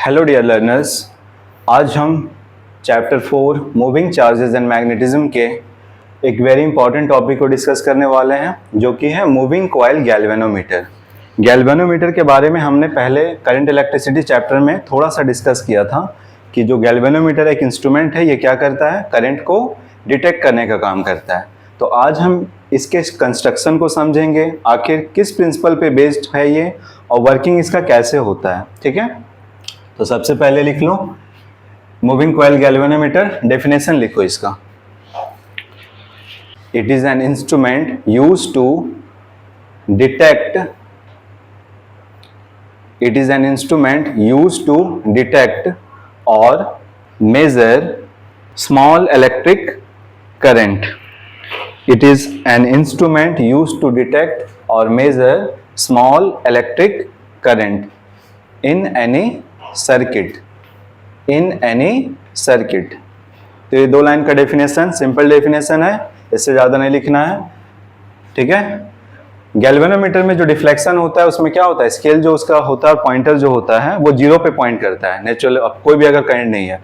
Hello dear learners, आज हम chapter 4 moving charges and magnetism के एक वेरी इंपॉर्टेंट टॉपिक को डिस्कस करने वाले हैं, जो कि है मूविंग कॉइल गैल्वेनोमीटर। गैल्वेनोमीटर के बारे में हमने पहले करंट इलेक्ट्रिसिटी चैप्टर में थोड़ा सा डिस्कस किया था कि जो गैल्वेनोमीटर एक इंस्ट्रूमेंट है, ये क्या करता है, करंट को डिटेक्ट करने का काम करता है। तो आज हम इसके कंस्ट्रक्शन को समझेंगे, आखिर किस प्रिंसिपल पे बेस्ड है ये और वर्किंग इसका कैसे होता है। ठीक है, तो सबसे पहले लिख लो मूविंग कॉइल गैल्वेनोमीटर, डेफिनेशन लिखो इसका। It is an instrument used to detect और measure small electric current. It is an instrument used to detect or measure small electric current in any circuit. तो ये दो लाइन का definition, simple definition है, इससे ज़्यादा नहीं लिखना है। ठीक है, गैल्वेनोमीटर में जो डिफ्लेक्शन होता है उसमें क्या होता है, स्केल जो उसका होता है, पॉइंटर जो होता है वो जीरो पे पॉइंट करता है नेचुरल, कोई भी अगर करंट नहीं है,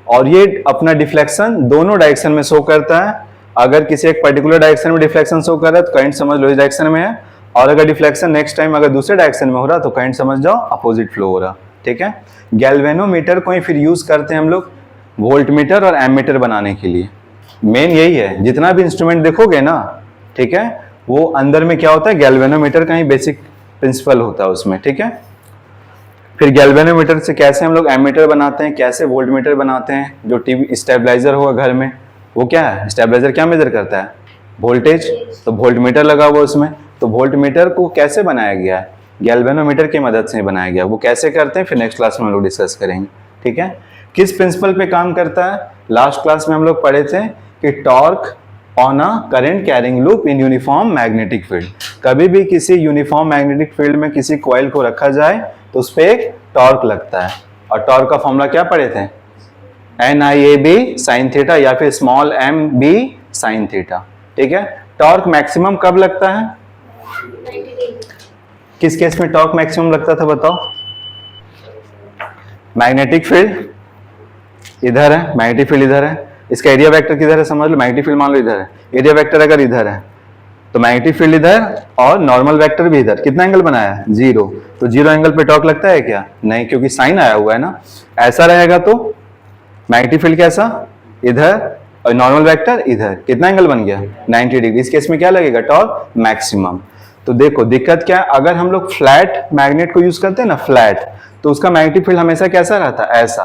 और ये अपना डिफ्लेक्शन दोनों डायरेक्शन में शो करता है। अगर किसी एक पर्टिकुलर डायरेक्शन में डिफ्लेक्शन शो कर रहा है तो करंट समझ लो इस डायरेक्शन में है, और अगर डिफ्लेक्शन नेक्स्ट टाइम अगर दूसरे डायरेक्शन में हो रहा तो करंट समझ जाओ अपोजिट फ्लो हो रहा। ठीक है, गैल्वेनोमीटर को ही फिर यूज करते हैं हम लोग वोल्टमीटर और एमीटर बनाने के लिए। मेन यही है, जितना भी इंस्ट्रूमेंट देखोगे ना, ठीक है, वो अंदर में क्या होता है, गैल्वेनोमीटर का ही बेसिक प्रिंसिपल होता है उसमें। ठीक है, फिर गैल्वेनोमीटर से कैसे हम लोग एमीटर बनाते हैं, कैसे वोल्टमीटर बनाते हैं। जो टीवी स्टेबलाइजर होगा घर में, वो क्या है, स्टेबलाइजर क्या मेजर करता है, वोल्टेज, तो वोल्टमीटर लगा हुआ उसमें। तो वोल्टमीटर को कैसे बनाया गया है, गैल्वेनोमीटर की मदद से बनाया गया। वो कैसे करते हैं फिर नेक्स्ट क्लास में हम लोग डिस्कस करेंगे। ठीक है, किस प्रिंसिपल पे काम करता है, लास्ट क्लास में हम लोग पढ़े थे कि torque on a current carrying loop in uniform magnetic field. कभी भी किसी यूनिफॉर्म मैग्नेटिक फील्ड में किसी कॉइल को रखा जाए तो उस पर एक टॉर्क लगता है, और टॉर्क का फॉर्मूला क्या पढ़े थे, NIAB साइन थीटा या फिर small m b sign theta. ठीक है, टॉर्क मैक्सिमम कब लगता है, किस केस में टॉर्क मैक्सिमम लगता था बताओ। मैग्नेटिक फील्ड इधर है, मैग्नेटिक फील्ड इधर है, इसका एरिया वेक्टर किधर है समझ लो, मैग्नेटिक फील्ड मान लो इधर है, एरिया वेक्टर अगर इधर है तो मैग्नेटिक फील्ड इधर और नॉर्मल वेक्टर भी इधर। कितना एंगल बनाया है, जीरो, तो जीरो एंगल पे टॉर्क लगता है क्या, नहीं, क्योंकि साइन आया हुआ है ना। ऐसा रहेगा तो मैग्नेटिक फील्ड कैसा, इधर, और नॉर्मल वेक्टर इधर, कितना एंगल बन गया, 90 डिग्री। इस केस में क्या लगेगा, टॉर्क मैक्सिमम। तो देखो दिक्कत क्या है, अगर हम लोग फ्लैट मैग्नेट को यूज करते हैं ना, फ्लैट, तो उसका मैग्नेटिक फील्ड हमेशा कैसा रहता है, ऐसा।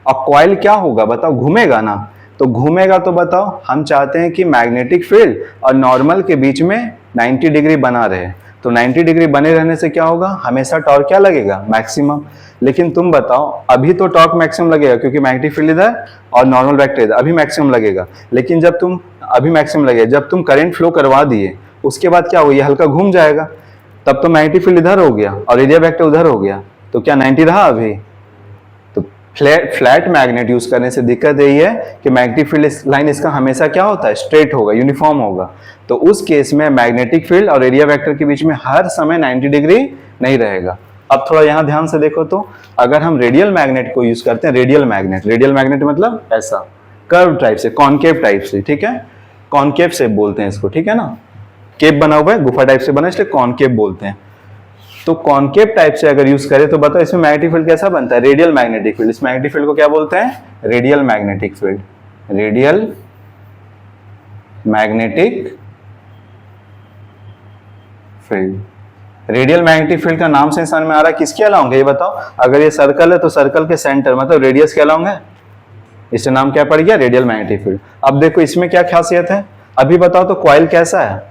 और कॉइल क्या होगा बताओ, घूमेगा ना, तो घूमेगा तो बताओ हम चाहते हैं कि मैग्नेटिक फील्ड और नॉर्मल के बीच में 90 डिग्री बना रहे। तो 90 डिग्री बने रहने से क्या होगा, हमेशा टॉर्क क्या लगेगा, मैक्सिमम। लेकिन तुम बताओ, अभी तो टॉर्क मैक्सिमम लगेगा क्योंकि मैग्नेटिक फील्ड इधर और नॉर्मल वेक्टर इधर, अभी मैक्सिमम लगेगा। लेकिन जब तुम अभी मैक्सिमम लगेगा, जब तुम करंट फ्लो करवा दिए उसके बाद क्या हो, ये हल्का घूम जाएगा, तब तो मैग्नेटिक फील्ड इधर हो गया और एरिया वेक्टर उधर हो गया, तो क्या 90 रहा अभी। तो फ्लैट मैग्नेट यूज करने से दिक्कत यही है कि मैग्नेटिक फील्ड लाइन इसका हमेशा क्या होता है, स्ट्रेट होगा, यूनिफॉर्म होगा। तो उस केस में मैग्नेटिक फील्ड और एरिया वेक्टर के बीच में हर समय 90 डिग्री नहीं रहेगा। अब थोड़ा यहां ध्यान से देखो, तो अगर हम रेडियल मैग्नेट को यूज करते हैं, रेडियल मैग्नेट मतलब ऐसा कर्व टाइप से, कॉनकेव टाइप से। ठीक है, कॉनकेव शेप बोलते हैं इसको। ठीक है ना, केप बना हुआ है, गुफा टाइप से बना, इसलिए कॉनकेव बोलते हैं। तो कॉनकेव टाइप से अगर यूज करें तो बताओ इसमें मैग्नेटिक फील्ड कैसा बनता है, रेडियल मैग्नेटिक फील्ड। इस मैग्नेटिक फील्ड को क्या बोलते हैं, radial magnetic field. Radial magnetic field, radial magnetic field का नाम से इंसान में आ रहा है, किसके अलाउंग है ये बताओ। अगर ये सर्कल है तो सर्कल के सेंटर मतलब रेडियस के अलाउंग है, इससे नाम क्या पड़ गया, रेडियल मैग्नेटिक फील्ड। अब देखो इसमें क्या खासियत है, अभी बताओ तो कॉइल कैसा है,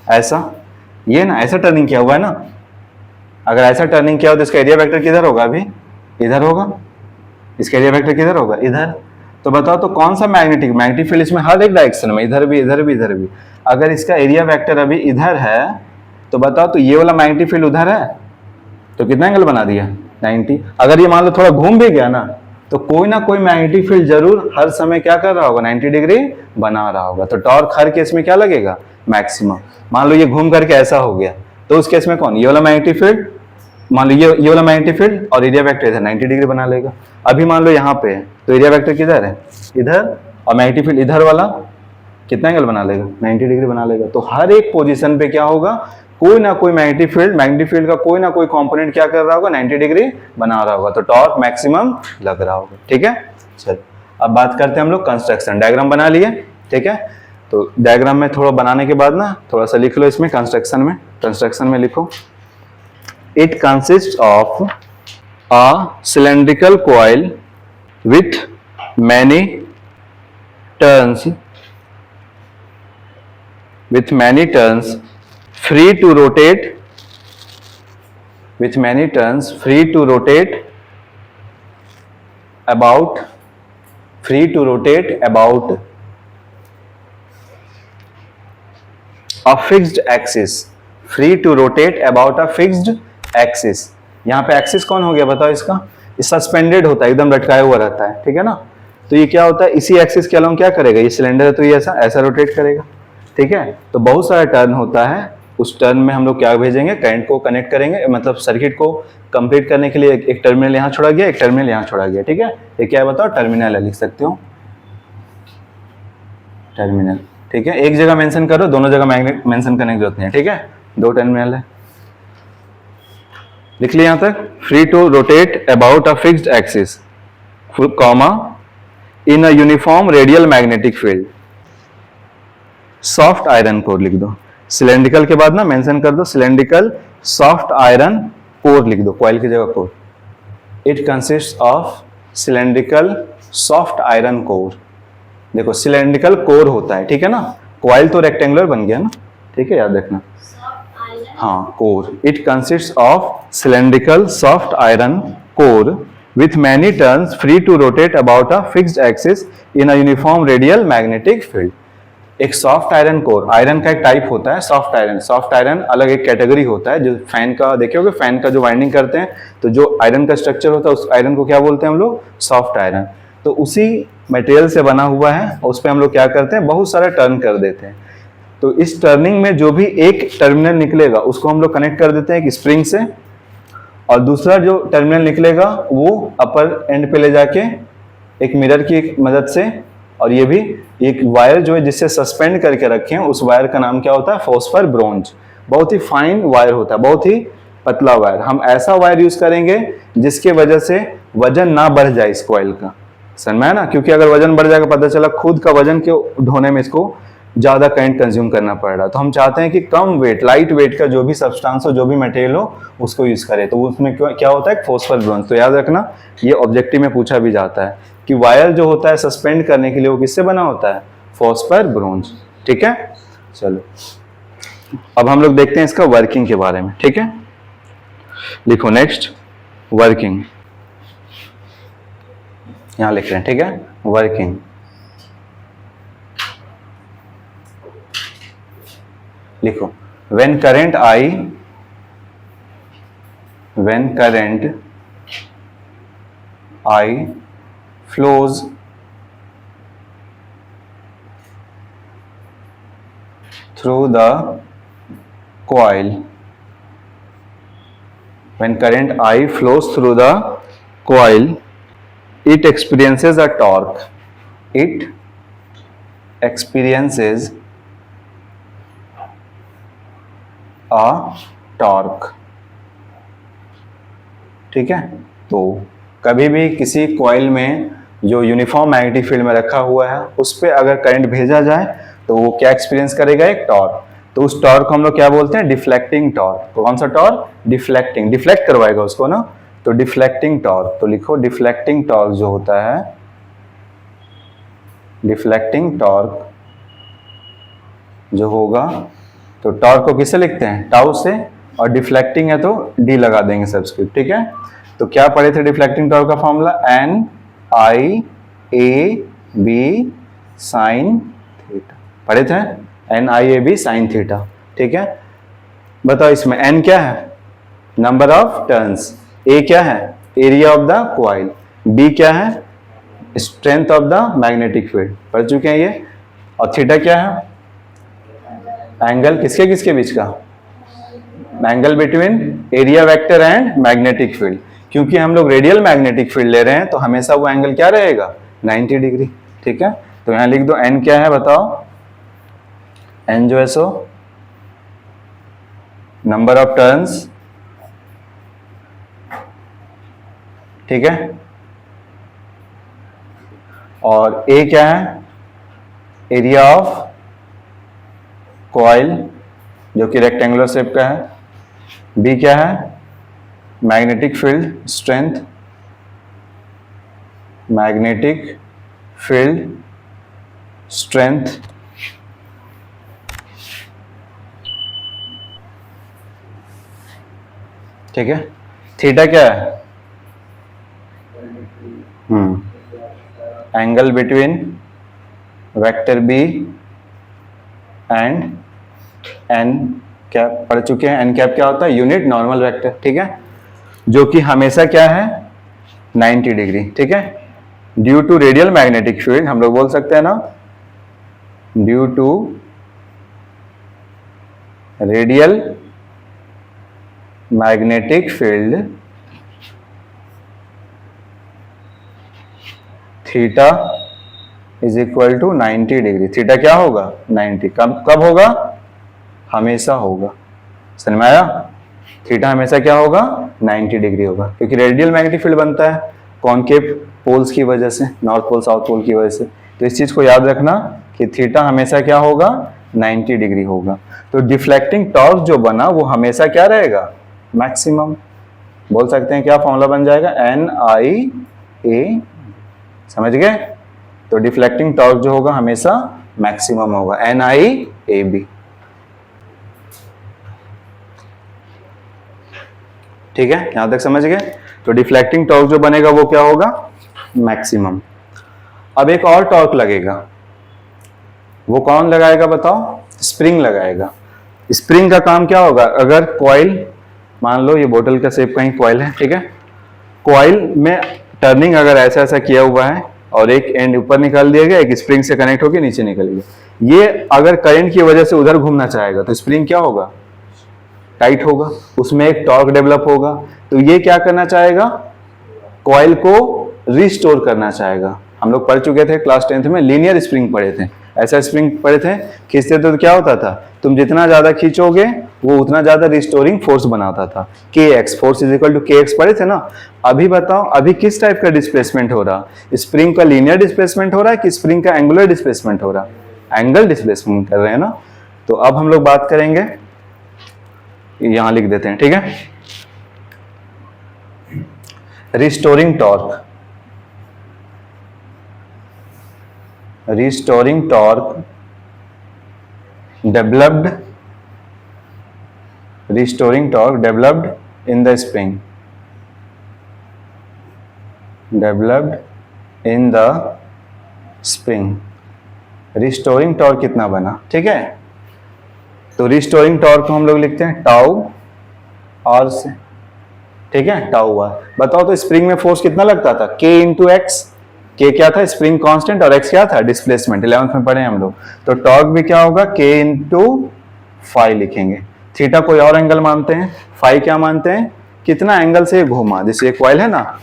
ऐसा, ये ना ऐसा टर्निंग किया हुआ है ना। अगर ऐसा टर्निंग किया हो तो इसका एरिया वेक्टर किधर होगा, अभी इधर होगा, इसका एरिया वेक्टर किधर होगा, इधर। तो बताओ तो कौन सा मैग्नेटिक फील्ड इसमें हर एक डायरेक्शन में, इधर भी इधर भी इधर भी। अगर इसका एरिया वेक्टर अभी इधर है तो बताओ तो ये वाला मैग्नेटिक फील्ड उधर है, तो कितना एंगल बना दिया, 90। अगर ये मान लो थोड़ा घूम भी गया ना, तो कोई ना कोई मैग्नेटिक फील्ड जरूर हर समय क्या कर रहा होगा, 90 डिग्री बना रहा होगा। तो टॉर्क हर केस में क्या लगेगा, मैक्सिमम। मान लो ये घूम करके ऐसा हो गया, तो उस केस में कौन, ये वाला मैग्नेटिक फील्ड मान लो ये वाला मैग्नेटिक फील्ड और एरिया वेक्टर इधर 90 डिग्री बना लेगा। अभी मान लो यहाँ पे है तो एरिया वेक्टर किधर है, इधर, और मैग्नेटिक फील्ड इधर वाला कितना एंगल बना लेगा, 90 डिग्री बना लेगा। तो हर एक पोजीशन पे क्या होगा, कोई ना कोई मैग्नेटिक फील्ड का कोई ना कोई कंपोनेंट क्या कर रहा होगा, 90 डिग्री बना रहा होगा, तो टॉर्क मैक्सिमम लग रहा होगा। ठीक है, चलो अब बात करते हैं हम लोग कंस्ट्रक्शन। डायग्राम बना लिए, ठीक है। तो डायग्राम में थोड़ा बनाने के बाद ना थोड़ा सा लिख लो इसमें कंस्ट्रक्शन में लिखो, it consist of a cylindrical coil with many turns free to rotate about a fixed axis। यहाँ पे एक्सिस कौन हो गया बताओ इसका, सस्पेंडेड होता है, एकदम लटकाया हुआ रहता है, ठीक है ना। तो ये क्या होता है, इसी एक्सिस के अलावा क्या करेगा, ये सिलेंडर है तो ये ऐसा रोटेट करेगा, ठीक है। तो बहुत सारा टर्न होता है, उस टर्न में हम लोग क्या भेजेंगे, करंट को कनेक्ट करेंगे, मतलब सर्किट को कंप्लीट करने के लिए एक टर्मिनल यहाँ छोड़ा गया, एक टर्मिनल यहाँ छोड़ा गया, ठीक है। ये क्या है बताओ, टर्मिनल है, लिख सकते हो टर्मिनल, ठीक है। एक जगह मेंशन करो, दोनों जगह मैग्नेट मेंशन करने की जरूरत नहीं है, ठीक है। दो टर्मिनल है, लिख लिया यहाँ तक। Free to rotate about a fixed axis, comma, in a uniform radial magnetic field. Soft iron core लिख दो, सिलेंड्रिकल के बाद ना मेंशन कर दो सिलेंड्रिकल सॉफ्ट आयरन कोर लिख दो, कॉइल की जगह core. It consist of cylindrical soft iron core. देखो सिलेंड्रिकल कोर होता है, ठीक है ना, कॉइल तो रेक्टेंगुलर बन गया ना, ठीक है, याद रखना। हाँ, core. It consist of cylindrical soft iron core with many turns free to rotate about a fixed axis in a uniform radial magnetic field। एक सॉफ्ट आयरन कोर, आयरन का एक टाइप होता है सॉफ्ट आयरन अलग एक category होता है। जो फैन का देखे होगे, फैन का जो वाइंडिंग करते हैं तो जो आयरन का स्ट्रक्चर होता है उस आयरन को क्या बोलते हैं हम लोग, सॉफ्ट आयरन। तो उसी मटेरियल से बना हुआ है, उस पर हम लोग क्या करते हैं, बहुत सारा टर्न कर देते हैं। तो इस टर्निंग में जो भी एक टर्मिनल निकलेगा उसको हम लोग कनेक्ट कर देते हैं एक स्प्रिंग से, और दूसरा जो टर्मिनल निकलेगा वो अपर एंड पे ले जाके एक मिरर की मदद से, और ये भी एक वायर जो है जिससे सस्पेंड करके रखे हैं, उस वायर का नाम क्या होता है, फॉस्फर ब्रोंज। बहुत ही फाइन वायर होता है, बहुत ही पतला वायर। हम ऐसा वायर यूज करेंगे जिसके वजह से वजन ना बढ़ जाए इस कॉइल का, समझ में है ना। क्योंकि अगर वजन बढ़ जाएगा, पता चला खुद का वजन के ढोने में इसको ज्यादा करंट कंज्यूम करना पड़ रहा है। तो हम चाहते हैं कि कम वेट, लाइट वेट का जो भी सब्सटेंस हो, जो भी मटेरियल हो, उसको यूज करें। तो उसमें क्या होता है, फॉस्फर ब्रोंज। तो याद रखना, ये ऑब्जेक्टिव में पूछा भी जाता है कि वायर जो होता है सस्पेंड करने के लिए वो किससे बना होता है, फॉस्फर ब्रोंज, ठीक है। चलो अब हम लोग देखते हैं इसका वर्किंग के बारे में, ठीक है। लिखो नेक्स्ट, वर्किंग, यहां लिख रहे हैं, ठीक है। वर्किंग, लिखो, when current I flows through the coil, it experiences a torque. It experiences a torque, ठीक है। तो कभी भी किसी कॉइल में जो यूनिफॉर्म मैग्नेटिक फील्ड में रखा हुआ है उस पर अगर करंट भेजा जाए तो वो क्या एक्सपीरियंस करेगा, एक टॉर्क। तो उस टॉर्क को हम लोग क्या बोलते हैं, डिफ्लेक्टिंग टॉर्क। कौन सा टॉर्क, डिफ्लेक्टिंग, डिफ्लेक्ट करवाएगा उसको ना, तो डिफ्लेक्टिंग टॉर्क। तो लिखो डिफ्लेक्टिंग टॉर्क जो होता है, डिफ्लेक्टिंग टॉर्क जो होगा, तो टॉर्क को किससे लिखते हैं, टाउ से, और डिफ्लेक्टिंग है तो डी लगा देंगे सबस्क्रिप्ट, ठीक है। तो क्या पढ़े थे डिफ्लेक्टिंग टॉर्क का formula, N I A B sine theta, पढ़े थे, N I A B sine theta, ठीक है। बताओ इसमें एन क्या है, नंबर ऑफ टर्न्स, ए क्या है, area of the coil, B क्या है, strength of the magnetic field, पढ़ चुके हैं ये, और थीटा क्या है, एंगल किसके किसके बीच का, angle between area vector and magnetic field. क्योंकि हम लोग रेडियल मैग्नेटिक फील्ड ले रहे हैं तो हमेशा वो एंगल क्या रहेगा, 90 डिग्री। ठीक है, तो यहां लिख दो एन क्या है बताओ, एन जो है सो नंबर ऑफ टर्न्स, ठीक है, और ए क्या है, एरिया ऑफ कॉइल जो कि रेक्टेंगुलर शेप का है, बी क्या है, magnetic field strength, magnetic field strength, ठीक है, थीटा क्या है, angle between vector B and N cap पढ़ चुके हैं, एन कैप क्या होता है, यूनिट नॉर्मल वेक्टर, ठीक है, जो कि हमेशा क्या है 90 डिग्री। ठीक है, due to radial magnetic field, हम लोग बोल सकते हैं ना, due to radial magnetic field theta is equal to 90 degree. Theta क्या होगा 90, कब होगा, हमेशा होगा। समझ में आया, थीटा हमेशा क्या होगा 90 डिग्री होगा, क्योंकि रेडियल मैग्नेटिक फील्ड बनता है कॉनकेव पोल्स की वजह से, नॉर्थ पोल साउथ पोल की वजह से। तो इस चीज को याद रखना कि थीटा हमेशा क्या होगा 90 डिग्री होगा। तो डिफ्लेक्टिंग टॉर्क जो बना वो हमेशा क्या रहेगा, मैक्सिमम। बोल सकते हैं क्या फॉर्मूला बन जाएगा, NIA, समझ गए। तो डिफ्लेक्टिंग टॉर्क जो होगा हमेशा मैक्सिमम होगा, NIAB। ठीक है, यहां तक समझ गए। तो डिफ्लेक्टिंग टॉर्क जो बनेगा वो क्या होगा, मैक्सिमम। अब एक और टॉर्क लगेगा, वो कौन लगाएगा बताओ, स्प्रिंग लगाएगा। स्प्रिंग का काम क्या होगा, अगर कॉइल, मान लो ये बोतल का शेप का ही कॉइल है, ठीक है, कॉइल में टर्निंग अगर ऐसा ऐसा किया हुआ है और एक एंड ऊपर निकाल दिया गया, एक स्प्रिंग से कनेक्ट होकर नीचे निकल गया, ये अगर करंट की वजह से उधर घूमना चाहेगा तो स्प्रिंग क्या होगा, टाइट होगा, उसमें एक टॉर्क डेवलप होगा। तो ये क्या करना चाहेगा, कॉइल को रिस्टोर करना चाहेगा। हम लोग पढ़ चुके थे क्लास 10th में, लीनियर स्प्रिंग पढ़े थे, ऐसा स्प्रिंग पढ़े थे, खींचते तो क्या होता था, तुम जितना ज्यादा खींचोगे वो उतना ज्यादा रिस्टोरिंग फोर्स बनाता था, kx, force is equal to kx पढ़े थे ना। अभी बताओ, अभी किस टाइप का डिस्प्लेसमेंट हो रहा, स्प्रिंग का लीनियर डिस्प्लेसमेंट हो रहा है कि स्प्रिंग का एंगुलर डिस्प्लेसमेंट हो रहा, एंगल डिस्प्लेसमेंट कर रहे हैं ना। तो अब हम लोग बात करेंगे, यहां लिख देते हैं, ठीक है, restoring torque. Restoring torque developed in the spring, restoring torque कितना बना, ठीक है। तो रिस्टोरिंग टॉर्क को हम लोग लिखते हैं टाउ आर से, ठीक है, टाउ आर। बताओ तो स्प्रिंग में फोर्स कितना लगता था, K इंटू एक्स, K क्या था, स्प्रिंग कांस्टेंट, और X क्या था, डिस्प्लेसमेंट, 11th में पढ़े हम लोग। तो टॉर्क भी क्या होगा, K इंटू फाई लिखेंगे। थीटा कोई और एंगल मानते हैं, फाई क्या मानते हैं, कितना एंगल से घूमा। जैसे ये कॉइल है ना,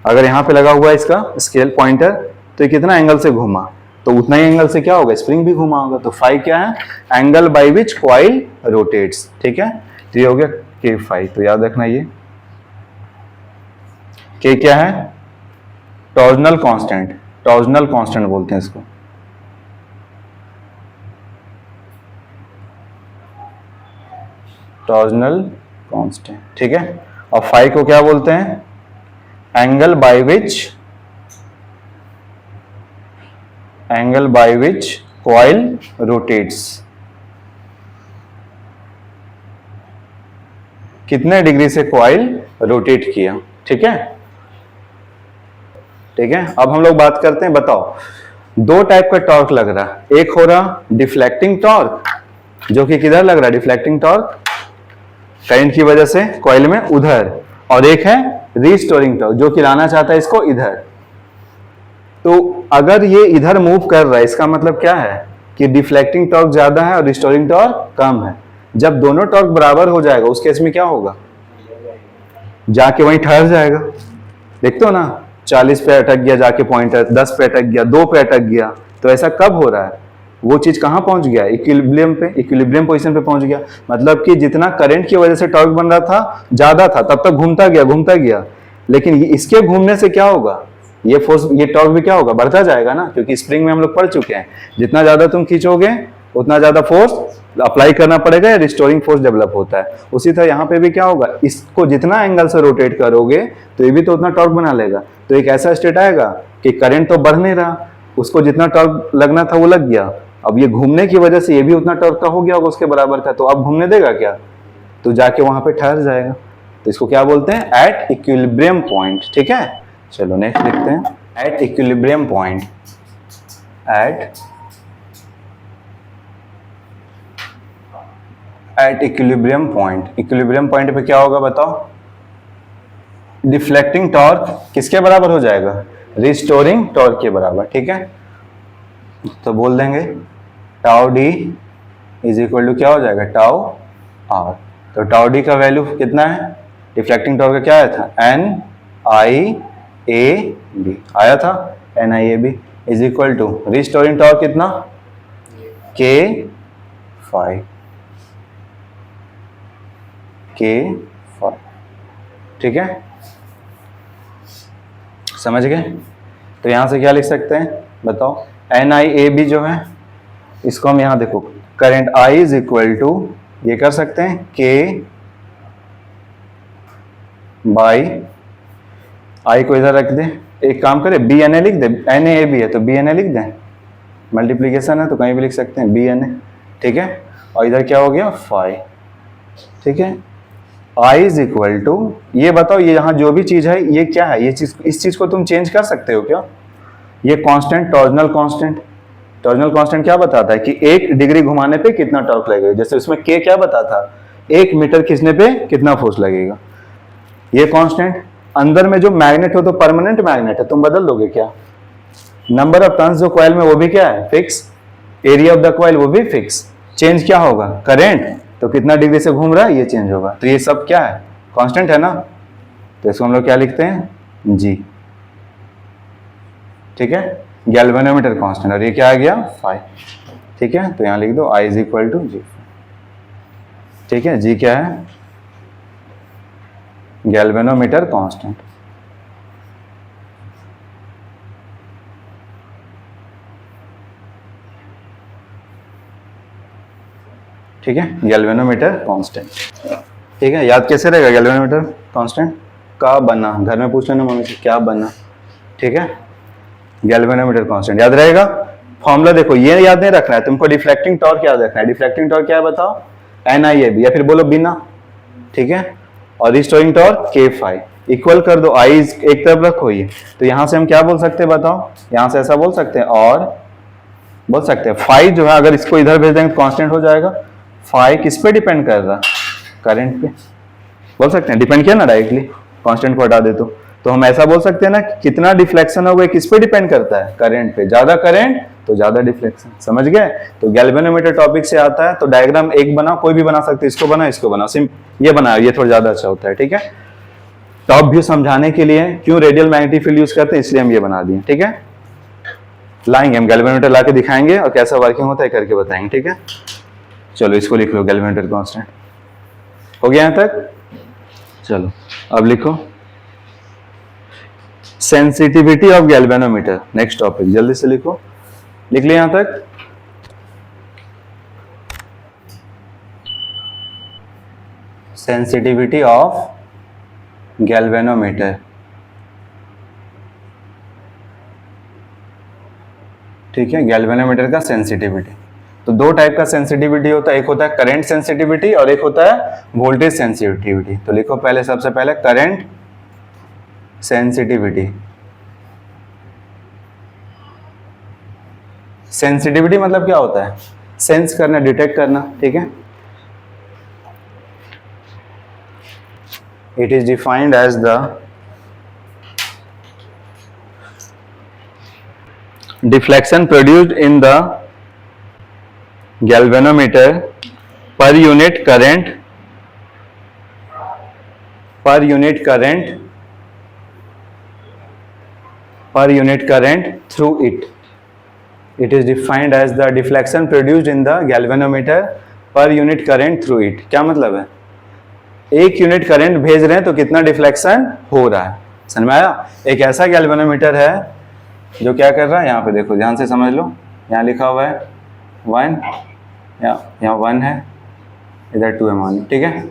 अगर यहाँ पे लगा हुआ है इसका स्केल पॉइंटर, तो ये कितना एंगल से घूमा, तो उतना ही एंगल से क्या होगा, स्प्रिंग भी घुमा होगा। तो फाई क्या है, angle by which coil rotates, ठीक है। तो ये हो गया K फाई। तो याद रखना, ये K क्या है, टॉर्जनल कांस्टेंट, टॉर्जनल कांस्टेंट बोलते हैं इसको। टॉर्जनल कांस्टेंट, ठीक है। और फाई को क्या बोलते हैं, angle by which coil rotates, कितने डिग्री से कॉइल रोटेट किया, ठीक है, ठीक है। अब हम लोग बात करते हैं, बताओ दो टाइप का टॉर्क लग रहा, एक हो रहा डिफ्लेक्टिंग टॉर्क, जो कि किधर लग रहा है, डिफ्लेक्टिंग टॉर्क करंट की वजह से कॉइल में उधर, और एक है रिस्टोरिंग टॉर्क जो कि लाना चाहता है इसको इधर। तो अगर ये इधर मूव कर रहा है, इसका मतलब क्या है कि डिफ्लेक्टिंग टॉर्क ज्यादा है और रिस्टोरिंग टॉर्क कम है। जब दोनों टॉर्क बराबर हो जाएगा उस केस में क्या होगा, जाके वहीं ठहर जाएगा। देखते हो ना, 40 पे अटक गया जाके पॉइंटर, 10 पे अटक गया, 2 पे अटक गया। तो ऐसा कब हो रहा है, वो चीज कहां पहुंच गया, इक्विलिब्रियम पे, इक्विलिब्रियम पोजीशन पे पहुंच गया। मतलब कि जितना करंट की वजह से टॉर्क बन रहा था ज्यादा था, तब तक घूमता गया। लेकिन इसके घूमने से क्या होगा, ये फोर्स, ये टॉर्क भी क्या होगा, बढ़ता जाएगा ना, क्योंकि स्प्रिंग में हम लोग पढ़ चुके हैं, जितना ज्यादा तुम खींचोगे उतना ज्यादा फोर्स अप्लाई करना पड़ेगा या रिस्टोरिंग फोर्स डेवलप होता है। उसी तरह यहाँ पे भी क्या होगा, इसको जितना एंगल से रोटेट करोगे तो ये भी तो उतना टॉर्क बना लेगा। तो एक ऐसा स्टेट आएगा कि करंट तो बढ़ नहीं रहा, उसको जितना टॉर्क लगना था वो लग गया, अब ये घूमने की वजह से ये भी उतना टॉर्क का हो गया होगा उसके बराबर का, तो अब घूमने देगा क्या, तो जाके वहां पे ठहर जाएगा। तो इसको क्या बोलते हैं, एट इक्विलिब्रियम पॉइंट। ठीक है, चलो नेक्स्ट लिखते हैं, at equilibrium point. At equilibrium point, equilibrium point पे क्या होगा बताओ, डिफ्लेक्टिंग टॉर्क किसके बराबर हो जाएगा, रिस्टोरिंग टॉर्क के बराबर। ठीक है, तो बोल देंगे tau D is equal to क्या हो जाएगा, टाउ आर। तो टाउ डी का वैल्यू कितना है, डिफ्लेक्टिंग टॉर्क का क्या आया था, एन आई ए बी आया था, N I A B is equal to restoring torque कितना, के फाइव, के फाइव। ठीक है, समझ गए। तो यहां से क्या लिख सकते हैं बताओ, एन आई ए बी जो है इसको हम यहां देखो, current I is equal to, ये कर सकते हैं के बाई, आई को इधर रख दें, एक काम करें बी एन ए लिख दे, एन ए बी है तो बी एन ए लिख दें, मल्टीप्लीकेशन है तो कहीं भी लिख सकते हैं बी एन ए। ठीक है, और इधर क्या हो गया फाइव। ठीक है, आई इज इक्वल टू, ये बताओ ये यहाँ जो भी चीज है ये क्या है, ये चीज, इस चीज को तुम चेंज कर सकते हो क्या, ये constant, torsional constant. Torsional constant क्या बताता है कि 1 डिग्री घुमाने पे कितना टॉर्क लगेगा, जैसे उसमें के क्या बताता है, 1 मीटर खींचने पे कितना फोर्स लगेगा, ये कांस्टेंट। अंदर में जो मैग्नेट हो तो परमानेंट मैग्नेट है, तुम बदल दोगे क्या, नंबर ऑफ टर्न्स जो कॉइल में वो भी क्या है, fix, area of the coil वो भी फिक्स। चेंज क्या होगा, करंट, तो कितना डिग्री से घूम रहा है ये चेंज होगा, तो ये सब क्या है, कांस्टेंट है ना, तो इसको हम लोग क्या लिखते हैं, जी। ठीक है, गैल्वेनोमीटर कांस्टेंट, और ये क्या आ गया 5। ठीक है, तो यहां लिख दो आई इज इक्वल टू जी। ठीक है, जी क्या है, गैल्वेनोमीटर कांस्टेंट। ठीक है, गैल्वेनोमीटर कांस्टेंट। ठीक है, याद कैसे रहेगा गैल्वेनोमीटर कांस्टेंट, का बना, घर में पूछ लेना मम्मी से क्या बना। ठीक है, गैल्वेनोमीटर कांस्टेंट याद रहेगा। फॉर्मूला देखो, ये याद नहीं रखना है तुमको, डिफ्लेक्टिंग टॉर्क याद रखना है। डिफ्लेक्टिंग टॉर्क क्या है बताओ, एन आई ए बी, या फिर बोलो बिना। ठीक है, और रिस्टोरिंग टॉर्क के फाइव, इक्वल कर दो, आई एक तरफ रखो ये, तो यहां से हम क्या बोल सकते हैं बताओ, यहां से ऐसा बोल सकते हैं, और बोल सकते हैं फाइव जो है अगर इसको इधर भेज देंगे तो कांस्टेंट हो जाएगा। फाइव किस पे डिपेंड कर रहा, करंट पे, बोल सकते हैं, डिपेंड किया ना डायरेक्टली, कांस्टेंट को हटा दे तो हम ऐसा बोल सकते हैं ना कि कितना डिफ्लेक्शन होगा किस पे डिपेंड करता है, करंट पे, ज्यादा करंट तो ज्यादा डिफ्लेक्शन। समझ गए, तो गैल्वेनोमीटर टॉपिक से आता है, तो डायग्राम एक बना, कोई भी बना सकते, इसको बना, इसको बना, सिम ये बनाओ, ये थोड़ा ज्यादा अच्छा होता है। ठीक है, टॉप व्यू समझाने के लिए क्यों रेडियल मैग्नेटिक फील्ड यूज करते हैं, इसलिए हम ये बना दिए। ठीक है, लाएंगे हम गैल्वेनोमीटर ला के दिखाएंगे और कैसा वर्किंग होता है करके बताएंगे। ठीक है, चलो इसको लिख लो, गैल्वेनोमीटर कांस्टेंट हो गया यहां तक। चलो अब लिखो sensitivity of galvanometer, next topic, जल्दी से लिखो, लिख लिया यहां तक। Sensitivity of galvanometer. ठीक है, गैल्वेनोमीटर का सेंसिटिविटी, तो दो टाइप का सेंसिटिविटी होता है, एक होता है करंट सेंसिटिविटी और एक होता है वोल्टेज सेंसिटिविटी। तो लिखो पहले, सबसे पहले करंट सेंसिटिविटी। सेंसिटिविटी मतलब क्या होता है, सेंस करना, डिटेक्ट करना। ठीक है, it is defined as the deflection produced in the galvanometer per unit current per unit current through it. It is defined as the deflection produced in the galvanometer per unit current through it. क्या मतलब है? एक unit current भेज रहे हैं तो कितना deflection हो रहा है, समझ में आया? एक ऐसा गैल्वेनोमीटर है जो क्या कर रहा है, यहाँ पे देखो ध्यान से समझ लो, यहाँ लिखा हुआ है 1, यहाँ 1 है, इधर 2 है मान लो, ठीक है,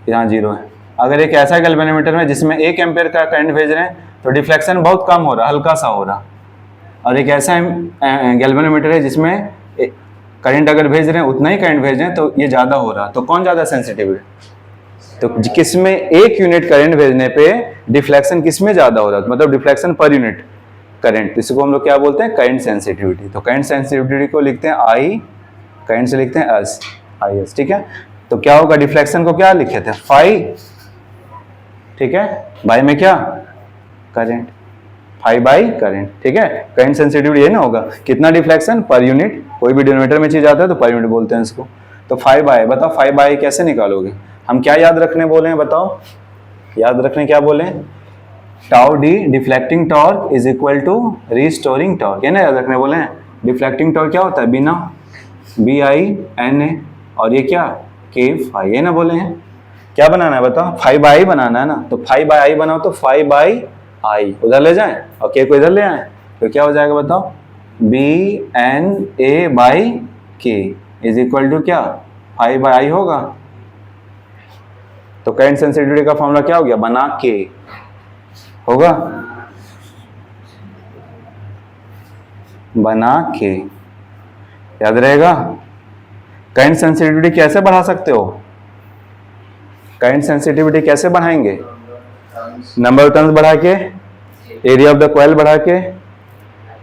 यहाँ 0 है। अगर एक ऐसा गैल्वेनोमीटर में जिसमें 1 एम्पेयर का करंट भेज रहे हैं तो डिफ्लेक्शन बहुत कम हो रहा, हल्का सा हो रहा, और एक ऐसा गैल्वेनोमीटर है जिसमें करंट अगर भेज रहे हैं उतना ही करंट भेज रहे हैं तो ये ज़्यादा हो रहा, तो कौन ज़्यादा सेंसिटिव है? तो किसमें 1 यूनिट करंट भेजने पे डिफ्लेक्शन किसमें ज़्यादा हो रहा है, मतलब डिफ्लेक्शन पर यूनिट करंट, इसको हम लोग क्या बोलते हैं, करंट सेंसिटिविटी। तो करंट सेंसिटिविटी को लिखते हैं आई, करंट से लिखते हैं एस, आई एस, ठीक है। तो क्या होगा, डिफ्लेक्शन को क्या लिखे थे, फाई, ठीक है, बाय में क्या, करंट, फाई बाई करंट, ठीक है। करंट सेंसिटिविटी ये ना होगा, कितना डिफ्लेक्शन पर यूनिट, कोई भी डिनोमिनेटर में चीज आता है तो पर यूनिट बोलते हैं इसको। तो फाई बाय, बताओ फाई बाय कैसे निकालोगे, हम क्या याद रखने बोले हैं, बताओ याद रखने क्या बोले, tau D deflecting torque is equal to restoring torque, ये ना याद रखने बोले हैं। डिफ्लेक्टिंग टॉर्क क्या होता है, बिना, बी आई एन ए, और ये क्या, के फाई, ये ना बोले हैं। क्या बनाना है बताओ, फाई बाई आई बनाना है ना, तो फाई बाई आई बनाओ तो फाई बाई आई उधर ले जाएं और के को इधर ले आए, तो क्या हो जाएगा बताओ, बी एन ए बाई के इज इक्वल टू क्या, फाई बाई आई होगा। तो करंट सेंसिटिविटी का फॉर्मूला क्या हो गया, बना के होगा, बना के, याद रहेगा। करंट सेंसिटिविटी कैसे बढ़ा सकते हो, करंट सेंसिटिविटी कैसे बढ़ाएंगे, नंबर ऑफ टर्न्स बढ़ा के, एरिया ऑफ द कॉइल बढ़ा के,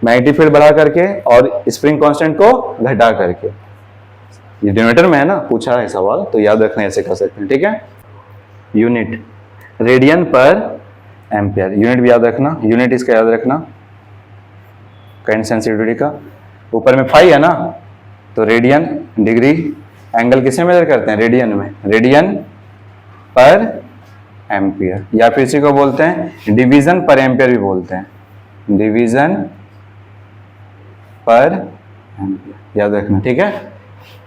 मैग्नेटिक फील्ड बढ़ा करके, और स्प्रिंग कांस्टेंट को घटा करके। ये डिनोमिनेटर में है ना, पूछा है सवाल, तो याद रखना, ऐसे कर सकते हैं, ठीक है। यूनिट रेडियन पर एम्पियर, यूनिट भी याद रखना, यूनिट इसका याद रखना करंट सेंसिटिविटी का। ऊपर में फाई है ना, तो रेडियन डिग्री, एंगल किसमें मेजर करते हैं, रेडियन में, रेडियन पर एम्पियर, या फिर इसी को बोलते हैं डिवीजन पर एम्पियर भी बोलते हैं, डिवीजन पर एम्पियर, याद रखना, ठीक है।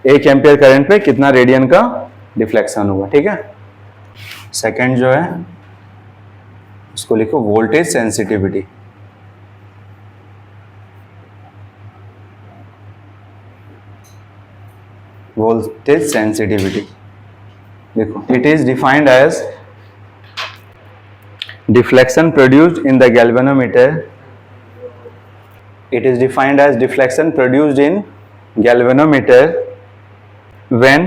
1 एम्पियर करंट पे कितना रेडियन का डिफ्लेक्शन होगा, ठीक है। सेकंड जो है उसको लिखो वोल्टेज सेंसिटिविटी, वोल्टेज सेंसिटिविटी देखो, it is defined as deflection produced in the galvanometer, it is defined as deflection produced in galvanometer when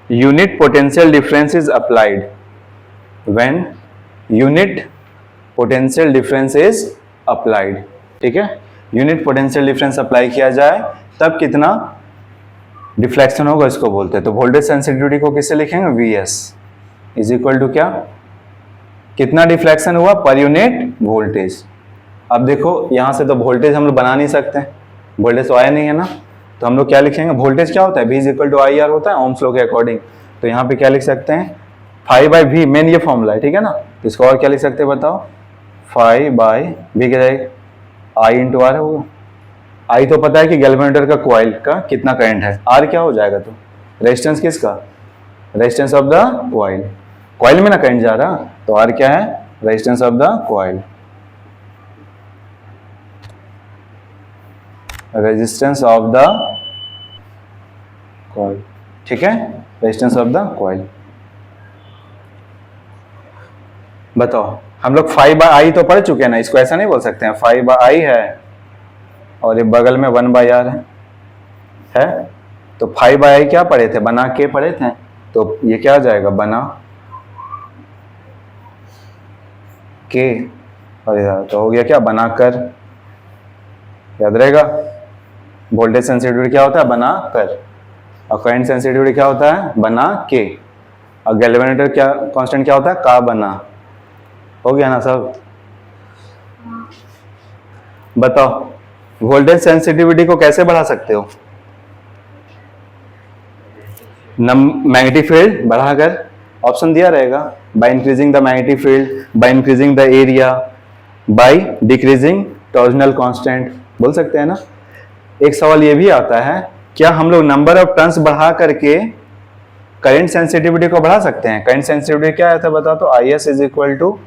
unit potential difference is applied, when unit potential difference is applied, ठीक है। Unit potential difference apply किया जाए तब कितना deflection होगा, इसको बोलते हैं। तो वोल्टेज सेंसिटिविटी को किससे लिखेंगे, V S is equal to क्या, कितना डिफ्लेक्शन हुआ पर यूनिट वोल्टेज। अब देखो यहाँ से तो वोल्टेज हम लोग बना नहीं सकते, वोल्टेज तो आया नहीं है ना, तो हम लोग क्या लिखेंगे, वोल्टेज क्या होता है, V is equal to I R होता है ओम्स लॉ के अकॉर्डिंग। तो यहाँ पे क्या लिख सकते हैं, फाई बाई वी, मेन ये फॉर्मूला है, ठीक है ना। तो इसको और क्या लिख सकते हैं बताओ, फाई बाई वी क्या जाएगा, आई इंटू आर होगा। आई तो पता है कि गैल्वेनोमीटर का कॉइल का कितना करंट है, आर क्या हो जाएगा, तो रेजिस्टेंस किसका, resistance of the coil, coil में ना करंट जा रहा, तो आर क्या है, resistance of the coil, resistance of the coil, ठीक है, रेजिस्टेंस ऑफ द कॉइल। बताओ, हम लोग 5/I तो पढ़ चुके हैं ना, इसको ऐसा नहीं बोल सकते हैं 5/I है और ये बगल में 1/R है। तो 5/I क्या पढ़े थे, बना के पढ़े थे, तो ये क्या आ जाएगा, बना के, और तो हो गया क्या, बना कर, याद रहेगा। वोल्टेज सेंसिटिविटी क्या होता है, बना कर, और करंट सेंसिटिविटी क्या होता है, बना के, और गैल्वेनोमीटर क्या कांस्टेंट क्या होता है, का बना। हो गया ना सब। बताओ वोल्टेज सेंसिटिविटी को कैसे बढ़ा सकते हो, मैग्नेटिक फील्ड बढ़ाकर, ऑप्शन दिया रहेगा, by increasing the magnetic field, by increasing the area, by decreasing torsional constant, बोल सकते हैं ना। एक सवाल ये भी आता है, क्या हम लोग नंबर ऑफ टर्न्स बढ़ा करके करंट सेंसिटिविटी को बढ़ा सकते हैं? करंट सेंसिटिविटी क्या आया था बता तो, IS is equal to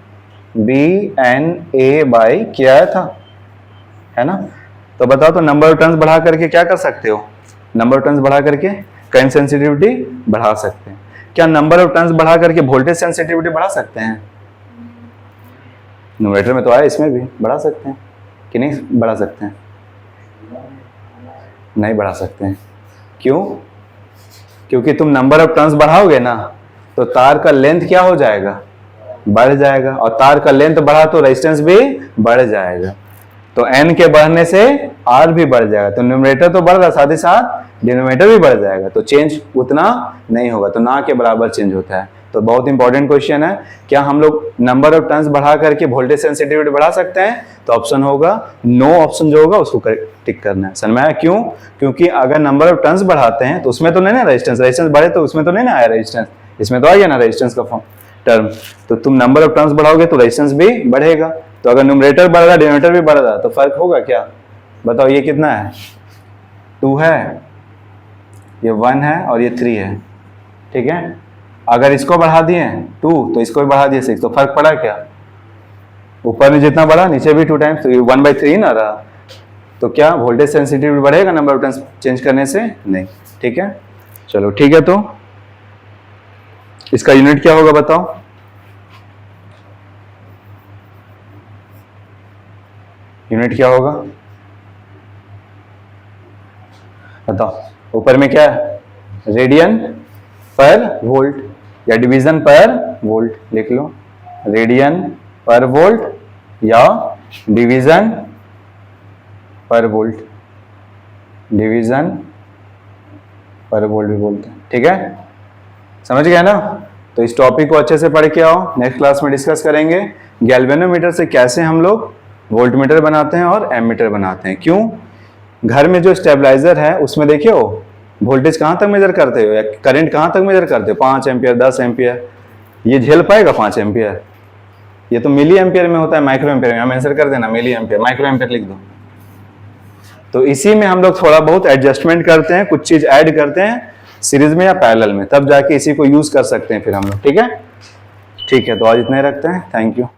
BNA by क्या आया था, है ना। तो बताओ तो नंबर ऑफ टर्न्स बढ़ा करके क्या कर सकते हो? नंबर ऑफ टर्न्स बढ़ा करके करंट सेंसिटिविटी बढ़ा सकते हैं। क्या नंबर ऑफ टर्न्स बढ़ा करके वोल्टेज सेंसिटिविटी बढ़ा सकते हैं? न्यूमरेटर में तो आया, इसमें भी बढ़ा सकते हैं कि नहीं बढ़ा सकते हैं? नहीं बढ़ा सकते हैं। क्यों? क्योंकि तुम नंबर ऑफ टर्न्स बढ़ाओगे ना तो तार का लेंथ क्या हो जाएगा? बढ़ जाएगा, और तार का लेंथ बढ़ा तो रेजिस्टेंस भी बढ़ जाएगा। तो n के बढ़ने से R भी बढ़ जाएगा, तो न्यूमरेटर तो बढ़ रहा, साथ ही साथ डिनोमिनेटर भी बढ़ जाएगा, तो चेंज उतना नहीं होगा, तो ना के बराबर चेंज होता है। तो बहुत इंपॉर्टेंट क्वेश्चन है, क्या हम लोग नंबर ऑफ टर्न्स बढ़ा करके वोल्टेज सेंसिटिविटी बढ़ा सकते हैं? तो ऑप्शन होगा नो, ऑप्शन जो होगा उसको टिक करना है। समझ में आया क्यों? क्योंकि अगर नंबर ऑफ टर्न्स बढ़ाते हैं तो उसमें तो नहीं ना रेजिस्टेंस बढ़े, तो उसमें तो नहीं ना आया रेजिस्टेंस, इसमें तो आ गया ना रेजिस्टेंस का फॉर्म टर्म। तो तुम नंबर ऑफ टर्न्स बढ़ाओगे तो रेजिस्टेंस भी बढ़ेगा। तो अगर न्यूमरेटर बढ़ रहा डिनोमिनेटर भी बढ़ रहा तो फर्क होगा क्या? बताओ, ये कितना है? 2 है, ये 1 है और ये 3 है, ठीक है। अगर इसको बढ़ा दिए 2 तो इसको भी बढ़ा दिए 6, तो फर्क पड़ा क्या? ऊपर में जितना बढ़ा नीचे भी 2 टाइम्स, तो ये 1/3 ना रहा। तो क्या वोल्टेज सेंसिटिविटी बढ़ेगा नंबर ऑफ टर्न्स चेंज करने से? नहीं, ठीक है। चलो ठीक है, तो इसका यूनिट क्या होगा बताओ? यूनिट क्या होगा बताओ? ऊपर में क्या है? रेडियन पर वोल्ट या डिवीजन पर वोल्ट, लिख लो। रेडियन पर वोल्ट या डिवीजन पर वोल्ट, डिवीजन पर वोल्ट भी बोलते हैं, ठीक है। समझ गए ना? तो इस टॉपिक को अच्छे से पढ़ के आओ, नेक्स्ट क्लास में डिस्कस करेंगे गैल्वेनोमीटर से कैसे हम लोग वोल्टमीटर बनाते हैं और एमीटर बनाते हैं। क्यों? घर में जो स्टेबलाइजर है उसमें देखिए वोल्टेज कहाँ तक मेजर करते हो या करंट कहाँ तक मेजर करते हो? 5 एम्पियर, 10 एम्पियर, ये झेल पाएगा 5 एम्पियर? ये तो मिली एम्पियर में होता है, माइक्रो एम्पियर में। हम आंसर कर देना मिली एम्पियर, माइक्रो एम्पियर लिख दो। तो इसी में हम लोग थोड़ा बहुत एडजस्टमेंट करते हैं, कुछ चीज ऐड करते हैं सीरीज में या पैरेलल में, तब जाके इसी को यूज कर सकते हैं फिर हम लोग, ठीक है। ठीक है, तो आज इतना ही रखते हैं। Thank you.